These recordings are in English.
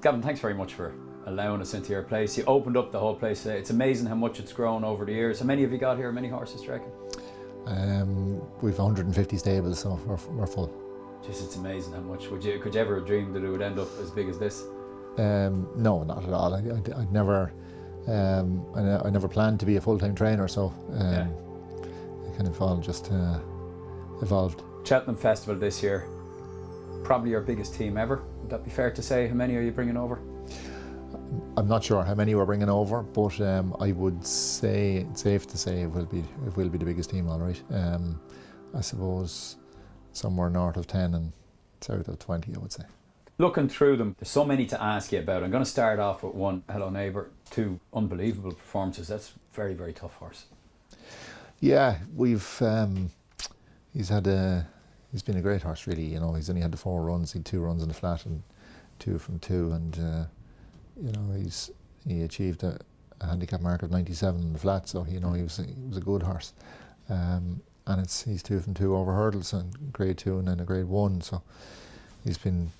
Gavin, thanks very much for allowing us into your place. You opened up the whole place today. It's amazing how much it's grown over the years. How many have you got here? How many horses, do you reckon? We've 150 stables, so we're full. Just, it's amazing how much. Could you ever have dreamed that it would end up as big as this? No, not at all. I'd never, I never planned to be a full-time trainer, so it kind of all just evolved. Cheltenham Festival this year, probably your biggest team ever. Would that be fair to say? How many are you bringing over? I'm not sure how many we're bringing over, but I would say it's safe to say it will be the biggest team, all right. I suppose somewhere north of 10 and south of 20, I would say. Looking through them, there's so many to ask you about. I'm going to start off with one. Hello Neighbour, 2 unbelievable performances. That's very, very tough horse. Yeah, he's been a great horse, really. You know, he's only had the 4 runs. He had 2 runs in the flat and 2 from 2, and you know, he achieved a handicap mark of 97 in the flat. So you know, he was a good horse. And he's 2 from 2 over hurdles, and grade 2 and then a grade 1. So he's been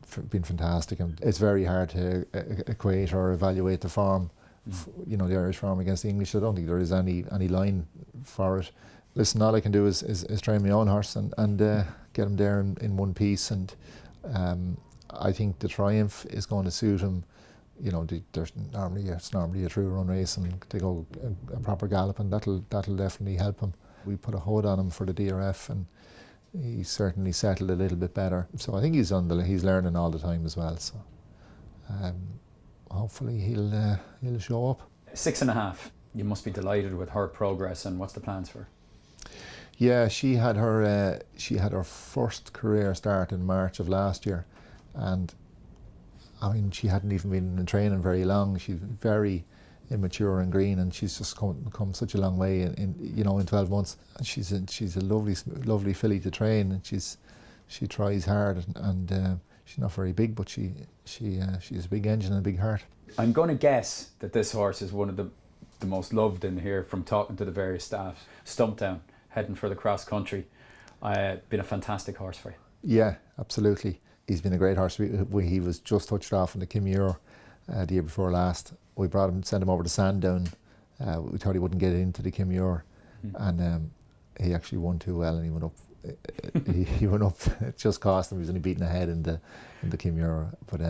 fantastic, and it's very hard to equate or evaluate the form, you know, the Irish form against the English. I don't think there is any line for it. Listen, all I can do is train my own horse and get him there in one piece, and I think the Triumph is going to suit him. You know, it's normally a true run race, and they go a proper gallop, and that'll definitely help him. We put a hood on him for the DRF, and he's certainly settled a little bit better. So I think he's learning all the time as well. So hopefully he'll show up. 6.5. You must be delighted with her progress, and what's the plans for her? Yeah, she had her first career start in March of last year, and I mean, she hadn't even been in training very long. She's very immature and green, and she's just come such a long way in 12 months. And she's a lovely filly to train, and she tries hard, and she's not very big, but she's a big engine and a big heart. I'm going to guess that this horse is one of the most loved in here from talking to the various staff. Stumptown, heading for the cross country. Been a fantastic horse for you. Yeah, absolutely. He's been a great horse. He was just touched off in the Kim Muir the year before last. We sent him over to Sandown. We thought he wouldn't get into the Kim Muir, and he actually won too well, and he went up. he went up. It just cost him. He was only beaten ahead in the Kim Muir. But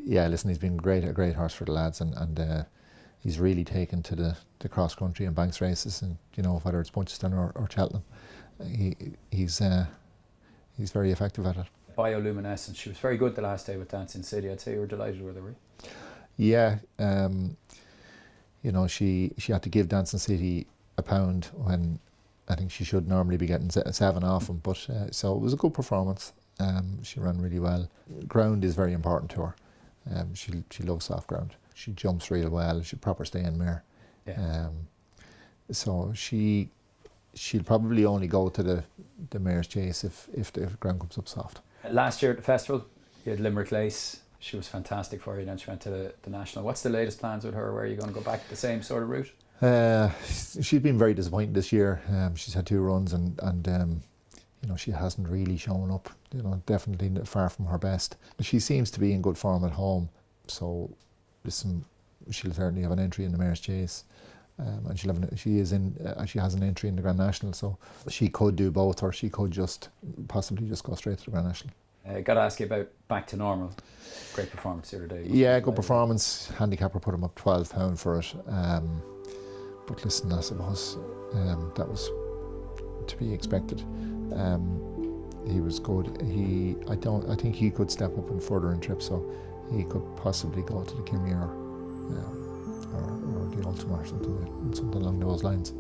yeah, listen, he's been a great horse for the lads, and he's really taken to the cross country and banks races, and you know, whether it's Punchestown or Cheltenham, he's very effective at it. Bioluminescence. She was very good the last day with Dancing City. I'd say you were delighted with her, were you? Yeah, you know, she had to give Dancing City £1 when I think she should normally be getting 7 off him. But so it was a good performance. She ran really well. Ground is very important to her. She loves soft ground. She jumps real well. She's proper staying mare. Yeah. So she'll probably only go to the mare's chase if the ground comes up soft. Last year at the festival, you had Limerick Lace. She was fantastic for you. Then she went to the National. What's the latest plans with her? Where are you going to go back the same sort of route? She's been very disappointed this year. She's had 2 runs, and you know, she hasn't really shown up. You know, definitely far from her best. She seems to be in good form at home. So, listen, she'll certainly have an entry in the mare's chase. And she has an entry in the Grand National, so she could do both, or she could possibly just go straight to the Grand National. Got to ask you about Back to Normal. Great performance the other day. Yeah, good performance. Handicapper put him up £12 for it. But listen, I suppose that was to be expected. He was good. I think he could step up and further in trips, so he could possibly go to the Kim Muir. Or the Ultima or something along those lines.